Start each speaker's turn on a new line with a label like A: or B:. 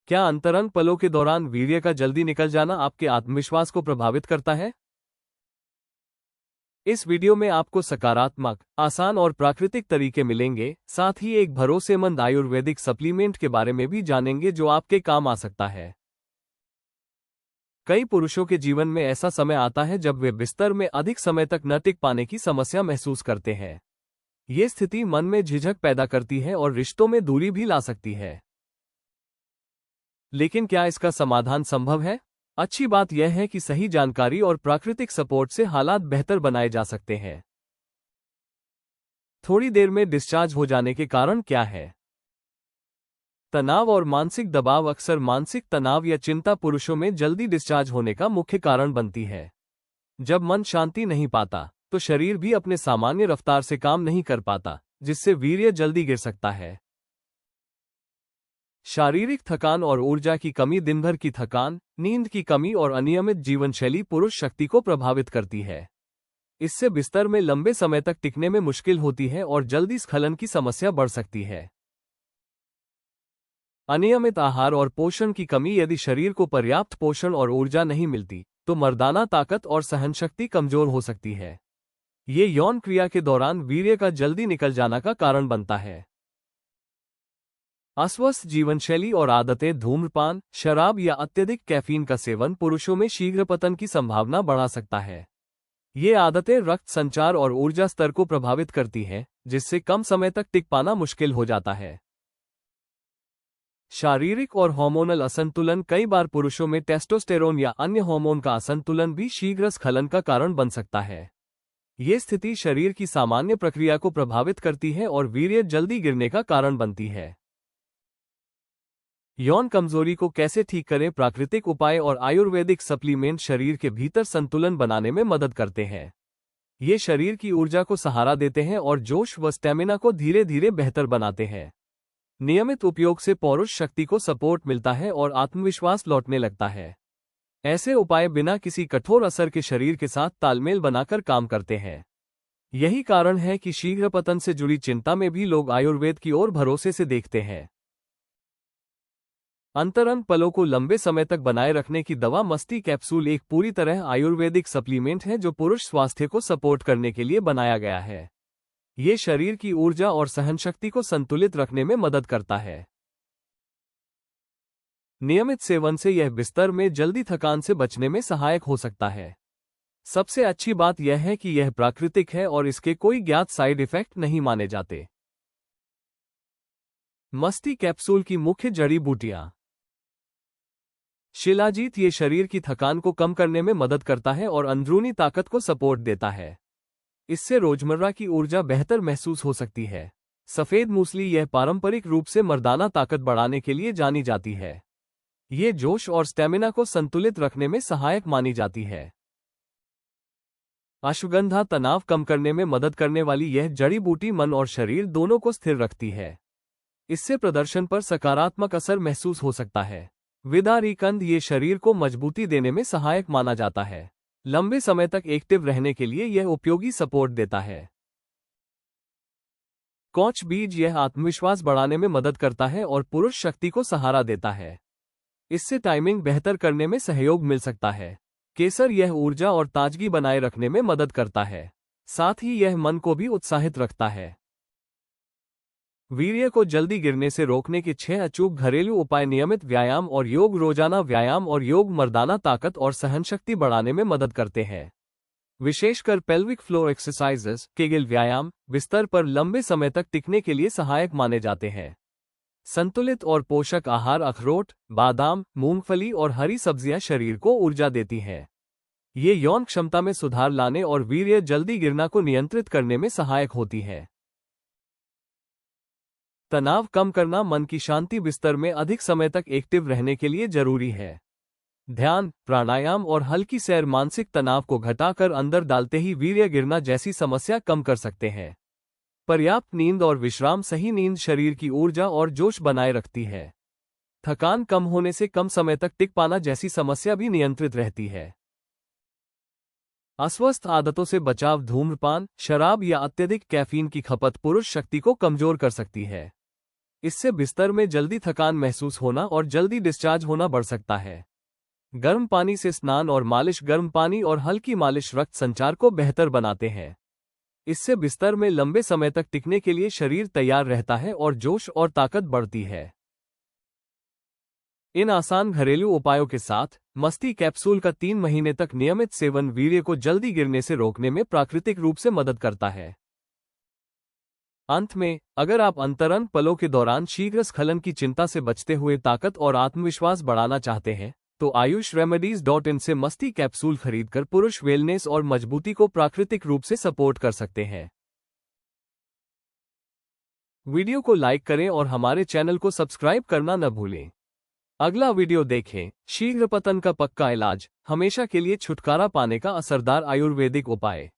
A: क्या अंतरंग पलों के दौरान वीर्य का जल्दी निकल जाना आपके आत्मविश्वास को प्रभावित करता है? इस वीडियो में आपको सकारात्मक, आसान और प्राकृतिक तरीके मिलेंगे, साथ ही एक भरोसेमंद आयुर्वेदिक सप्लीमेंट के बारे में भी जानेंगे जो आपके काम आ सकता है। कई पुरुषों के जीवन में ऐसा समय आता है जब वे बिस्तर में अधिक समय तक न टिक पाने की समस्या महसूस करते हैं। ये स्थिति मन में झिझक पैदा करती है और रिश्तों में दूरी भी ला सकती है। लेकिन क्या इसका समाधान संभव है? अच्छी बात यह है कि सही जानकारी और प्राकृतिक सपोर्ट से हालात बेहतर बनाए जा सकते हैं। थोड़ी देर में डिस्चार्ज हो जाने के कारण क्या है? तनाव और मानसिक दबाव। अक्सर मानसिक तनाव या चिंता पुरुषों में जल्दी डिस्चार्ज होने का मुख्य कारण बनती है। जब मन शांति नहीं पाता, तो शरीर भी अपने सामान्य रफ्तार से काम नहीं कर पाता, जिससे वीर्य जल्दी गिर सकता है। शारीरिक थकान और ऊर्जा की कमी। दिन भर की थकान, नींद की कमी और अनियमित जीवनशैली पुरुष शक्ति को प्रभावित करती है। इससे बिस्तर में लंबे समय तक टिकने में मुश्किल होती है और जल्दी स्खलन की समस्या बढ़ सकती है। अनियमित आहार और पोषण की कमी। यदि शरीर को पर्याप्त पोषण और ऊर्जा नहीं मिलती, तो मर्दाना ताकत और सहनशक्ति कमजोर हो सकती है। ये यौन क्रिया के दौरान वीर्य का जल्दी निकल जाना का कारण बनता है। अस्वस्थ जीवनशैली और आदतें। धूम्रपान, शराब या अत्यधिक कैफीन का सेवन पुरुषों में शीघ्र पतन की संभावना बढ़ा सकता है। ये आदतें रक्त संचार और ऊर्जा स्तर को प्रभावित करती हैं, जिससे कम समय तक टिक पाना मुश्किल हो जाता है। शारीरिक और हार्मोनल असंतुलन। कई बार पुरुषों में टेस्टोस्टेरोन या अन्य हार्मोन का असंतुलन भी शीघ्र स्खलन का कारण बन सकता है। ये स्थिति शरीर की सामान्य प्रक्रिया को प्रभावित करती है और वीर्य जल्दी गिरने का कारण बनती है। यौन कमजोरी को कैसे ठीक करें? प्राकृतिक उपाय और आयुर्वेदिक सप्लीमेंट शरीर के भीतर संतुलन बनाने में मदद करते हैं। ये शरीर की ऊर्जा को सहारा देते हैं और जोश व स्टेमिना को धीरे धीरे बेहतर बनाते हैं। नियमित उपयोग से पौरुष शक्ति को सपोर्ट मिलता है और आत्मविश्वास लौटने लगता है। ऐसे उपाय बिना किसी कठोर असर के शरीर के साथ तालमेल बनाकर काम करते हैं। यही कारण है कि शीघ्र पतन से जुड़ी चिंता में भी लोग आयुर्वेद की ओर भरोसे से देखते हैं। अंतरंग पलों को लंबे समय तक बनाए रखने की दवा। मस्ती कैप्सूल एक पूरी तरह आयुर्वेदिक सप्लीमेंट है जो पुरुष स्वास्थ्य को सपोर्ट करने के लिए बनाया गया है। ये शरीर की ऊर्जा और सहनशक्ति को संतुलित रखने में मदद करता है। नियमित सेवन से यह बिस्तर में जल्दी थकान से बचने में सहायक हो सकता है। सबसे अच्छी बात यह है कि यह प्राकृतिक है और इसके कोई ज्ञात साइड इफेक्ट नहीं माने जाते। मस्ती कैप्सूल की मुख्य जड़ी बूटियां। शिलाजीत। ये शरीर की थकान को कम करने में मदद करता है और अंदरूनी ताकत को सपोर्ट देता है। इससे रोजमर्रा की ऊर्जा बेहतर महसूस हो सकती है। सफेद मूसली। यह पारंपरिक रूप से मर्दाना ताकत बढ़ाने के लिए जानी जाती है। ये जोश और स्टेमिना को संतुलित रखने में सहायक मानी जाती है। अश्वगंधा। तनाव कम करने में मदद करने वाली यह जड़ी बूटी मन और शरीर दोनों को स्थिर रखती है। इससे प्रदर्शन पर सकारात्मक असर महसूस हो सकता है। विदारीकंद। ये शरीर को मजबूती देने में सहायक माना जाता है। लंबे समय तक एक्टिव रहने के लिए यह उपयोगी सपोर्ट देता है। कौच बीज। यह आत्मविश्वास बढ़ाने में मदद करता है और पुरुष शक्ति को सहारा देता है। इससे टाइमिंग बेहतर करने में सहयोग मिल सकता है। केसर। यह ऊर्जा और ताजगी बनाए रखने में मदद करता है। साथ ही यह मन को भी उत्साहित रखता है। वीर्य को जल्दी गिरने से रोकने के 6 अचूक घरेलू उपाय। नियमित व्यायाम और योग। रोजाना व्यायाम और योग मर्दाना ताकत और सहनशक्ति बढ़ाने में मदद करते हैं। विशेषकर पेल्विक फ्लोर एक्सरसाइजेस, केगल व्यायाम, बिस्तर पर लंबे समय तक टिकने के लिए सहायक माने जाते हैं। संतुलित और पोषक आहार। अखरोट, बादाम, मूंगफली और हरी सब्जियां शरीर को ऊर्जा देती हैं। ये यौन क्षमता में सुधार लाने और वीर्य जल्दी गिरना को नियंत्रित करने में सहायक होती है। तनाव कम करना। मन की शांति। बिस्तर में अधिक समय तक एक्टिव रहने के लिए जरूरी है। ध्यान, प्राणायाम और हल्की सैर मानसिक तनाव को घटाकर अंदर डालते ही वीर्य गिरना जैसी समस्या कम कर सकते हैं। पर्याप्त नींद और विश्राम। सही नींद शरीर की ऊर्जा और जोश बनाए रखती है। थकान कम होने से कम समय तक टिक पाना जैसी समस्या भी नियंत्रित रहती है। अस्वस्थ आदतों से बचाव। धूम्रपान, शराब या अत्यधिक कैफीन की खपत पुरुष शक्ति को कमजोर कर सकती है। इससे बिस्तर में जल्दी थकान महसूस होना और जल्दी डिस्चार्ज होना बढ़ सकता है। गर्म पानी से स्नान और मालिश। गर्म पानी और हल्की मालिश रक्त संचार को बेहतर बनाते हैं। इससे बिस्तर में लंबे समय तक टिकने के लिए शरीर तैयार रहता है और जोश और ताकत बढ़ती है। इन आसान घरेलू उपायों के साथ मस्ती कैप्सूल का 3 महीने तक नियमित सेवन वीर्य को जल्दी गिरने से रोकने में प्राकृतिक रूप से मदद करता है। अंत में, अगर आप अंतरंग पलों के दौरान शीघ्र स्खलन की चिंता से बचते हुए ताकत और आत्मविश्वास बढ़ाना चाहते हैं, तो ayushRemedies.in से मस्ती कैप्सूल खरीदकर पुरुष वेलनेस और मजबूती को प्राकृतिक रूप से सपोर्ट कर सकते हैं। वीडियो को लाइक करें और हमारे चैनल को सब्सक्राइब करना न भूलें। अगला वीडियो देखें। शीघ्र पतन का पक्का इलाज, हमेशा के लिए छुटकारा पाने का असरदार आयुर्वेदिक उपाय।